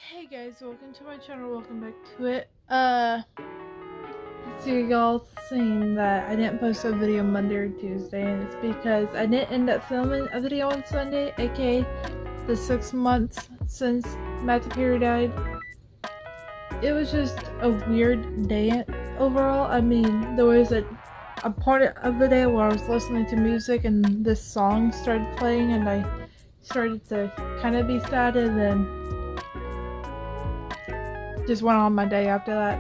Hey guys, welcome to my channel, welcome back to it. So y'all seen that I didn't post a video Monday or Tuesday, and it's because I didn't end up filming a video on Sunday, aka the 6 months since Matthew Perry died. It was just a weird day overall. I mean, there was a part of the day where I was listening to music and this song started playing and I started to kind of be sad, and then just went on my day after that.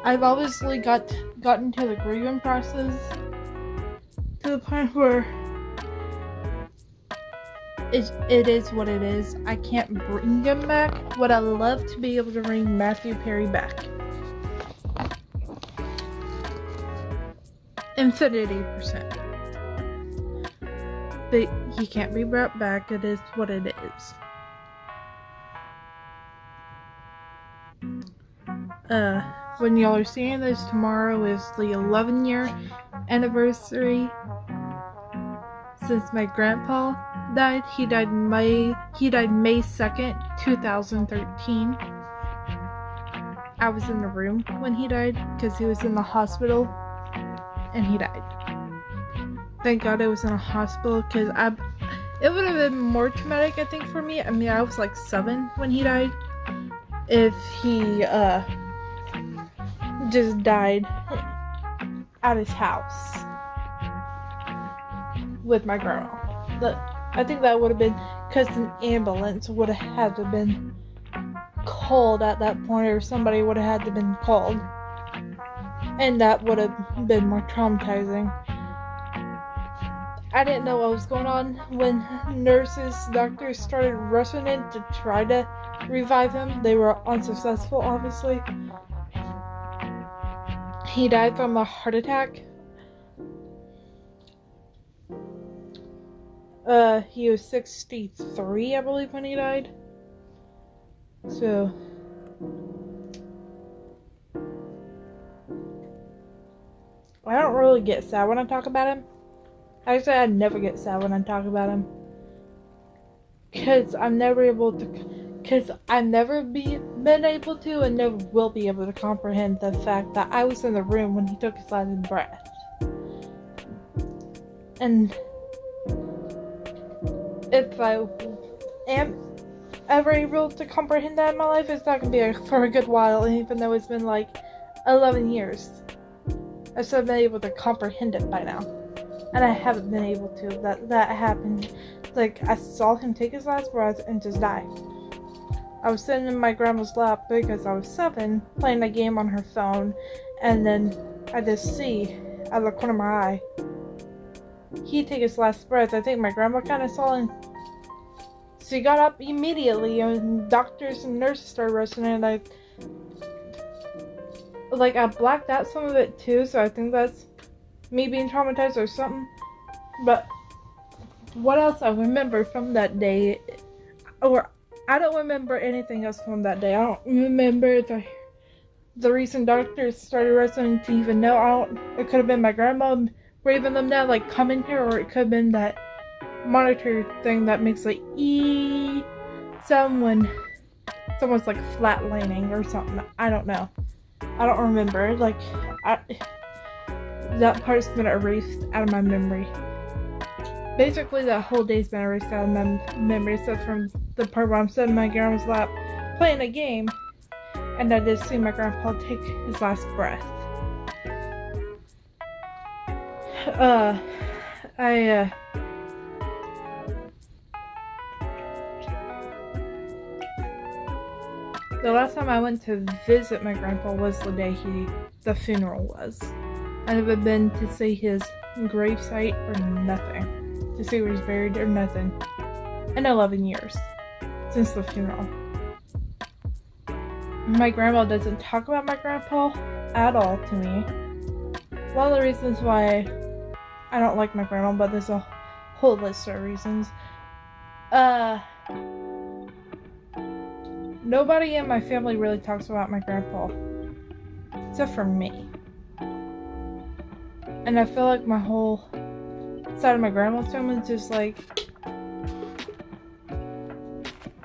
I've obviously gotten to the grieving process to the point where it is what it is. I can't bring him back. Would I love to be able to bring Matthew Perry back? Infinity%. But he can't be brought back. It is what it is. When y'all are seeing this, tomorrow is the 11-year anniversary since my grandpa died. He died May 2nd, 2013. I was in the room when he died because he was in the hospital and he died. Thank God I was in a hospital because it would have been more traumatic, I think, for me. I mean, I was like 7 when he died. If he just died at his house with my grandma. I think that would have been because an ambulance would have had to have been called at that point, or somebody would have had to have been called, and that would have been more traumatizing. I didn't know what was going on when doctors started rushing in to try to revive him. They were unsuccessful, obviously. He died from a heart attack. He was 63, I believe, when he died. So I don't really get sad when I talk about him. Actually, I never get sad when I talk about him. Cause I've never been able to and never will be able to comprehend the fact that I was in the room when he took his last breath. And if I am ever able to comprehend that in my life, it's not going to be for a good while, even though it's been like 11 years. I should have been able to comprehend it by now. And I haven't been able to. That happened. Like, I saw him take his last breath and just die. I was sitting in my grandma's lap because I was 7, playing a game on her phone, and then I just see, out of the corner of my eye, he take his last breath. I think my grandma kind of saw him. She got up immediately, and doctors and nurses started rushing in, and I blacked out some of it too, so I think that's me being traumatized or something. But what else I remember from that day, or I don't remember anything else from that day. I don't remember the reason doctors started rushing to even know. It could have been my grandma waving them down, like, come in here, or it could have been that monitor thing that makes like sound when someone's like flatlining or something. I don't know. I don't remember. That part's been erased out of my memory. Basically, that whole day's been erased out of my memory, except from the part where I'm sitting in my grandma's lap playing a game, and I just see my grandpa take his last breath. The last time I went to visit my grandpa was the day the funeral was. I haven't been to see his gravesite or nothing. To see where he's buried or nothing. In 11 years. Since the funeral. My grandma doesn't talk about my grandpa at all to me. One of the reasons why I don't like my grandma, but there's a whole list of reasons. Nobody in my family really talks about my grandpa. Except for me. And I feel like my whole side of my grandma's family was just like,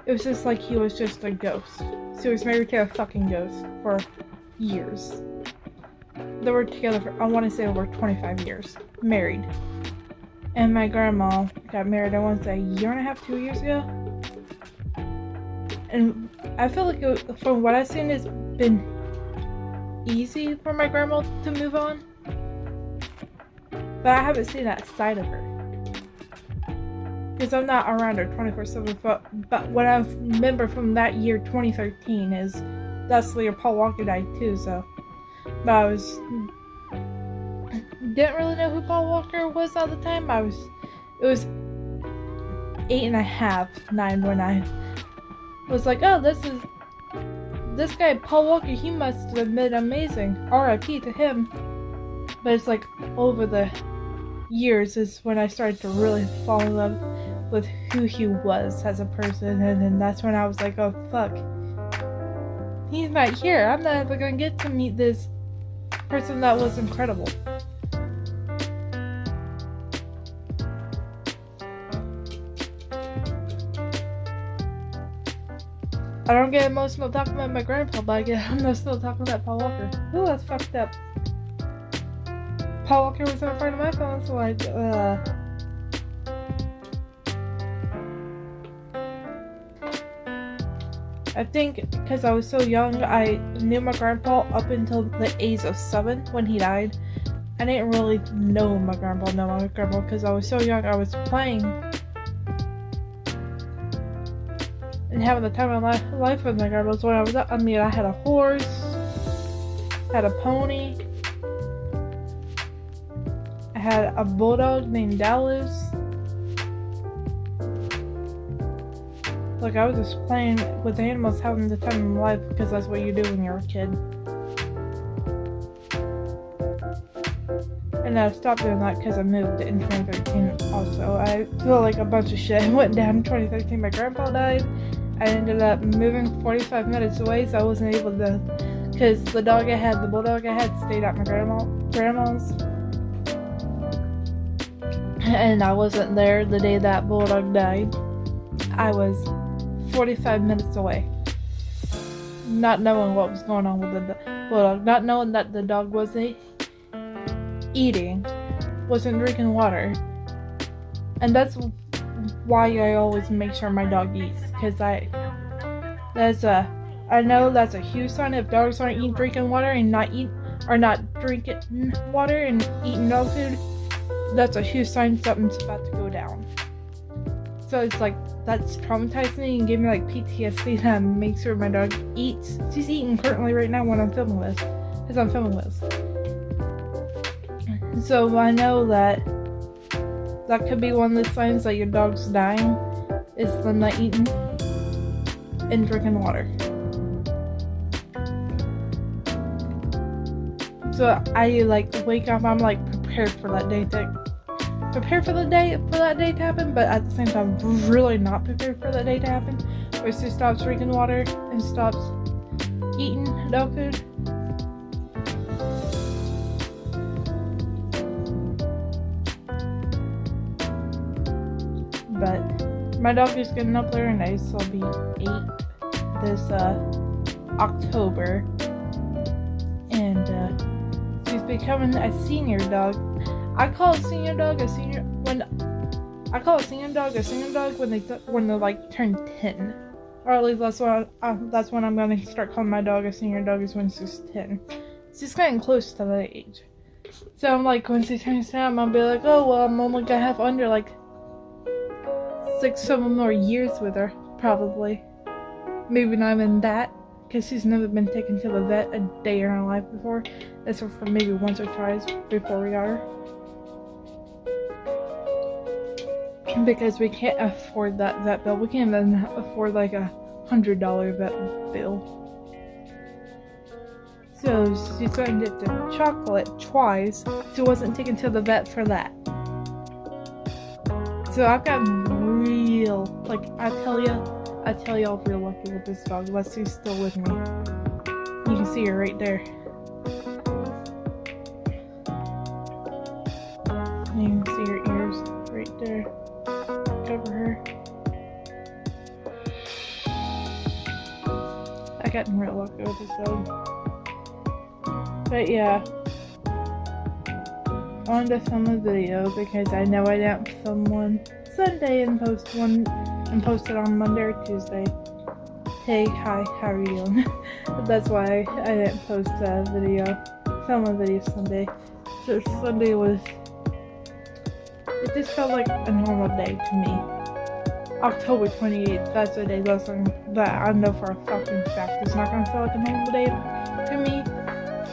it was just like he was just a ghost. So he was married to a fucking ghost for years. They were together for, I want to say, over 25 years. Married. And my grandma got married, I want to say, a year and a half, 2 years ago. And I feel like, from what I've seen, it's been easy for my grandma to move on. But I haven't seen that side of her. Because I'm not around her 24/7. But what I remember from that year, 2013, is that's the year Paul Walker died too, so. But I didn't really know who Paul Walker was at the time. It was 8.5, 9 when I was like, oh, this guy, Paul Walker, he must have been amazing. R.I.P. to him. But it's like, over the years is when I started to really fall in love with who he was as a person, and then that's when I was like, oh fuck, he's not here. I'm not ever gonna get to meet this person that was incredible. I don't get emotional talking about my grandpa, but I get emotional talking about Paul Walker. Ooh, that's fucked up. Paul Walker was in front of my phone, so I think because I was so young, I knew my grandpa up until the age of 7 when he died. I didn't really know my grandpa because I was so young. I was playing and having the time of my life with my grandpa. So when I was up, I had a horse, had a pony, I had a bulldog named Dallas. Like, I was just playing with animals, having the time of my life, because that's what you do when you're a kid. And I stopped doing that because I moved in 2013 also. I feel like a bunch of shit went down in 2013. My grandpa died. I ended up moving 45 minutes away, so I wasn't able to, because the bulldog I had, stayed at my grandma's. And I wasn't there the day that bulldog died. I was 45 minutes away, not knowing what was going on with the bulldog, not knowing that the dog wasn't eating, wasn't drinking water. And that's why I always make sure my dog eats, because I know that's a huge sign. If dogs aren't drinking water and not drinking water and eating dog food, that's a huge sign something's about to go down. So it's like, that's traumatized me and gave me like PTSD that makes sure my dog eats. She's eating currently right now when I'm filming this, because I'm filming this. So I know that could be one of the signs that your dog's dying, is them not eating and drinking water. So I like wake up, I'm like prepared for that day to happen, but at the same time really not prepared for that day to happen, where she stops drinking water and stops eating dog food. But my dog is getting up there and she'll be 8 this October, and she's becoming a senior dog. I call a senior dog a senior dog when they like turn 10, or at least that's when I'm gonna start calling my dog a senior dog, is when she's 10. She's getting close to that age. So I'm like, when she turns 10, I'll be like, oh well, I'm only gonna have under like 6-7 more years with her, probably. Maybe not even that, because she's never been taken to the vet a day in her life before, except for maybe once or twice before we got her. Because we can't afford that vet bill. We can't even afford like $100 vet bill. So she's going to get the chocolate twice. She wasn't taken to the vet for that. So I've got real, like, I tell y'all real lucky with this dog, unless she's still with me. You can see her right there. You can see her ears. to cover her. I got real lucky with this one. But yeah. I wanted to film a video because I know I didn't film one Sunday and post it on Monday or Tuesday. Hey, hi, how are you doing? That's why I didn't post a video, film a video Sunday. So Sunday was, it just felt like a normal day to me. October 28th, that's the day that I know for a fucking fact it's not gonna feel like a normal day to me.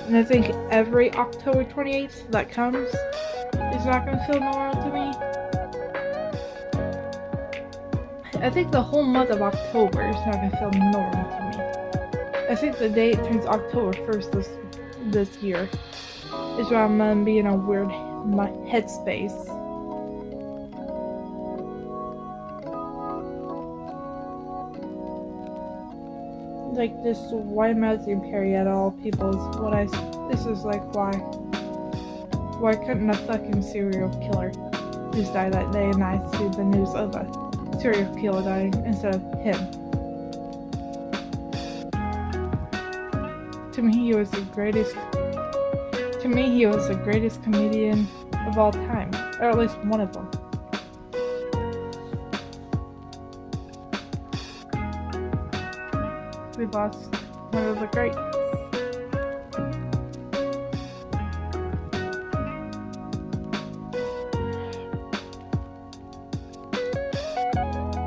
And I think every October 28th that comes is not gonna feel normal to me. I think the whole month of October is not gonna feel normal to me. I think the day it turns October 1st this year is when I'm gonna be in a weird headspace. Like this, why am I being period at all people is what this is like why couldn't a fucking serial killer just die that day and I see the news of a serial killer dying instead of him? To me he was the greatest comedian of all time, or at least one of them. We lost one of the greats.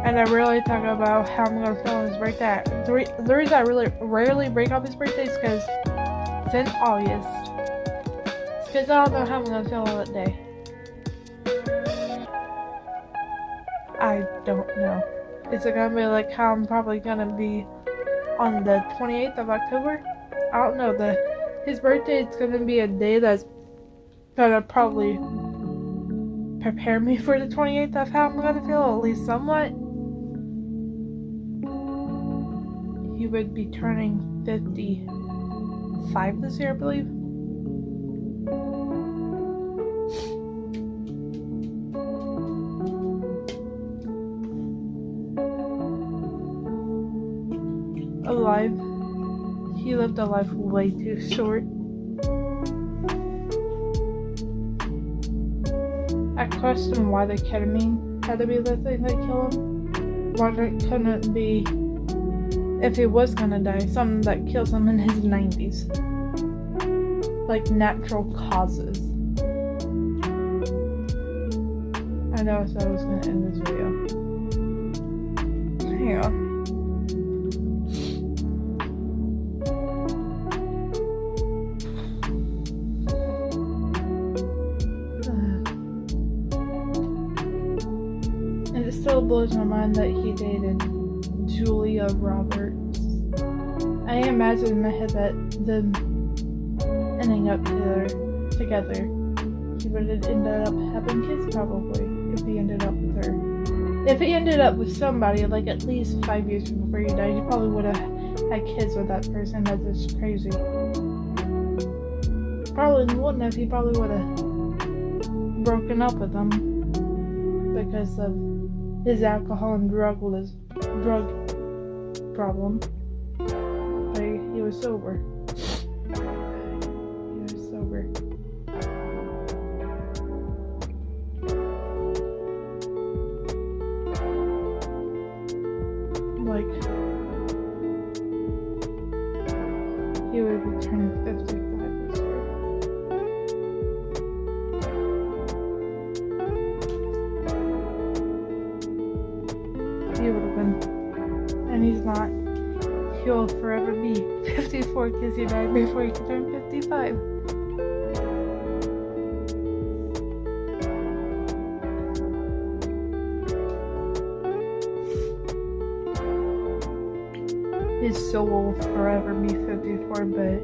And I really talk about how I'm gonna feel on his birthday. The reason I really rarely bring up his birthday is because it's in August. It's because I don't know how I'm gonna feel on that day. I don't know. Is it gonna be like how I'm probably gonna be on the 28th of October? I don't know. His birthday is gonna be a day that's gonna probably prepare me for the 28th of how I'm gonna feel, at least somewhat. He would be turning 55 this year, I believe. Alive. He lived a life way too short. I question why the ketamine had to be the thing that killed him. Why couldn't it be, if he was gonna die, something that kills him in his 90s? Like natural causes. I know I said I was gonna end this video. Hang on. It still blows my mind that he dated Julia Roberts. I imagine in my head that them ending up together, he would have ended up having kids probably if he ended up with her. If he ended up with somebody like at least 5 years before he died, he probably would have had kids with that person. That's just crazy. Probably wouldn't have. He probably would have broken up with them because of his alcohol and drug problem. But he was sober. He was sober. Like, he would be turning 55 this year. He would have been, and he's not. He'll forever be 54 because he died before he could turn 55. His soul will forever be 54, but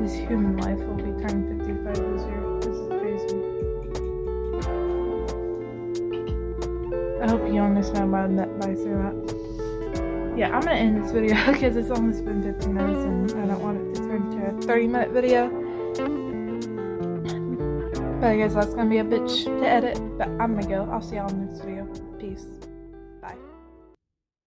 his human life will be turning 55 this year. This is crazy. I hope you understand by saying that. Yeah, I'm gonna end this video because it's almost been 15 minutes and I don't want it to turn to a 30-minute video. But I guess that's gonna be a bitch to edit. But I'm gonna go. I'll see y'all in the next video. Peace. Bye.